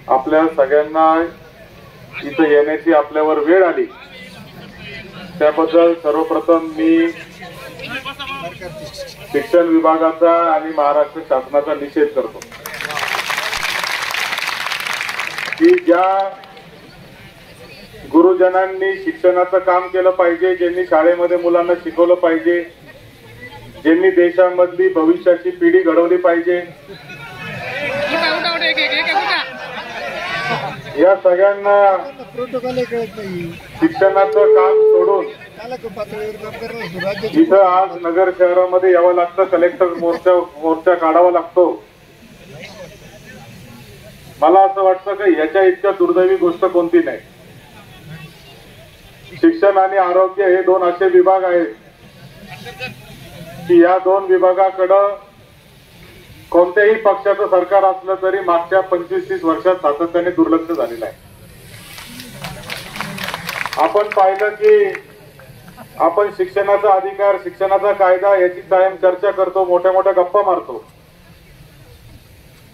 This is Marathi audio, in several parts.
आपल्या सगळ्यांना इथं येण्याची आपल्यावर वेळ आली त्याबद्दल सर्वप्रथम मी शिक्षण विभागाचा आणि महाराष्ट्र शासनाचा निषेध करतो की ज्या गुरुजनांनी शिक्षणाचं काम केलं पाहिजे, ज्यांनी शाळेमध्ये मुलांना शिकवलं पाहिजे, ज्यांनी देशामधली भविष्याची पिढी घडवली पाहिजे, या सगळ्यांना शिक्षणाचं काम सोडून इथं आज नगर शहरामध्ये यावं लागतं, कलेक्टर मोर्चा काढावा लागतो। मला असं वाटतं की याच्या इतक्या दुर्दैवी गोष्ट कोणती नाही। शिक्षण आणि आरोग्य हे दोन असे विभाग आहेत की या दोन विभागाकडे कोणत्याही पक्षाचं सरकार असलं तरी मागच्या 25-30 वर्षात सातत्याने दुर्लक्ष झालेलं आहे। आपण पाहिलं की आपण शिक्षणाचा अधिकार, शिक्षणाचा कायदा याची कायम चर्चा करतो, मोठ्या मोठ्या गप्पा मारतो,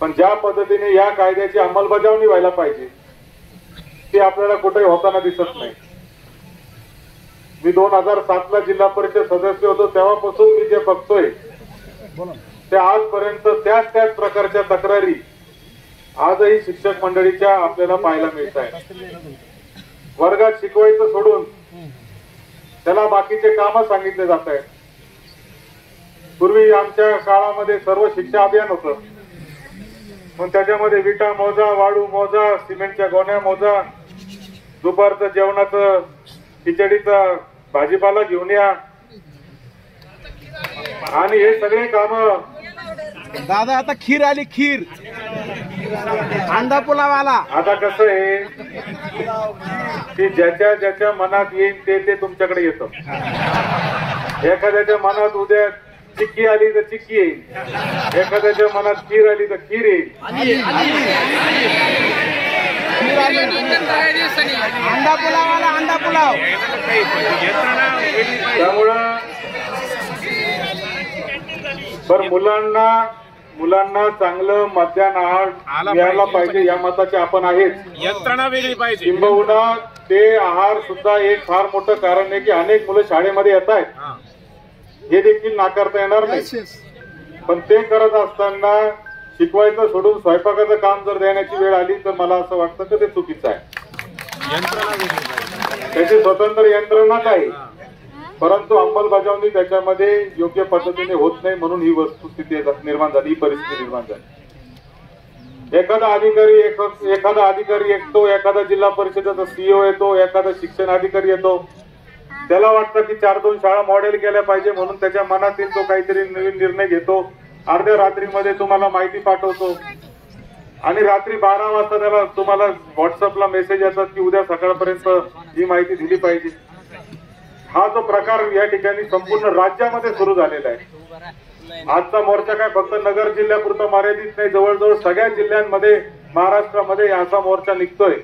पण ज्या पद्धतीने या कायद्याची अंमलबजावणी व्हायला पाहिजे ती आपल्याला कुठेही होताना दिसत नाही। मी 2007 ला जिल्हा परिषद सदस्य होतो, तेव्हापासून मी जे बघतोय ते आजपर्यंत त्याच प्रकारच्या तक्रारी आजही शिक्षक मंडळीच्या आपल्याला पाहायला मिळत आहे। वर्गात शिकवायचं सोडून त्याला बाकीचे काम सांगितले जात आहेत। पूर्वी आमच्या काळामध्ये सर्व शिक्षा अभियान होतं, पण त्याच्यामध्ये विटा मोजा, वाळू मोजा, सिमेंटच्या गोण्या मोजा, दुपारचं जेवणाचं खिचडीचा भाजीपाला घेऊन या, आणि हे सगळे काम। दादा आता खीर आली, खीर अंडा पुलावाला। आता कसं आहे की ज्याच्या मनात येईल ते तुमच्याकडे येतं। एखाद्याच्या मनात उद्या चिक्की आली तर चिक्की येईल, एखाद्याच्या मनात खीर आली तर खीर येईल, अंडा पुलावाला अंडा पुलाव। त्यामुळं पण मुलांना चांगलं मध्यान आहार मिळाला पाहिजे या मताचे आपण आहेत। यंत्रणा वेगळी पाहिजे, किंबहुना ते आहार सुद्धा एक फार मोठं कारण आहे की अनेक मुलं शाळेमध्ये येत आहेत हे देखील नाकारता येणार नाही। पण ते करत असताना शिकवायचं सोडून स्वयंपाकाचं काम जर देण्याची वेळ आली तर मला असं वाटतं की ते चुकीचं आहे। यंत्रणा वेगळी पाहिजे, त्याची स्वतंत्र यंत्रणा नाही, परंतु अंमलबजावणी त्याच्यामध्ये योग्य पद्धतीने होत नाही, म्हणून ही वस्तुस्थिती निर्माण झाली, ही परिस्थिती निर्माण झाली। एखादा अधिकारी येतो, एखादा जिल्हा परिषदेचा सीईओ येतो, एखादा शिक्षण अधिकारी येतो, त्याला वाटतं की 4-2 शाळा मॉडेल केल्या पाहिजे, म्हणून त्याच्या मनातील तो काहीतरी नवीन निर्णय घेतो, अर्ध्या रात्रीमध्ये तुम्हाला माहिती पाठवतो, आणि रात्री 12 वाजता त्याला तुम्हाला व्हॉट्सअपला मेसेज येतात की उद्या सकाळपर्यंत ही माहिती दिली पाहिजे। हा जो प्रकार या ठिकाणी संपूर्ण राज्यामध्ये सुरू झालेला आहे। आजचा मोर्चा काय फक्त नगर जिल्ह्यापुरता मर्यादित नाही, जवळजवळ सगळ्या जिल्ह्यांमध्ये महाराष्ट्रामध्ये असा मोर्चा निघतोय।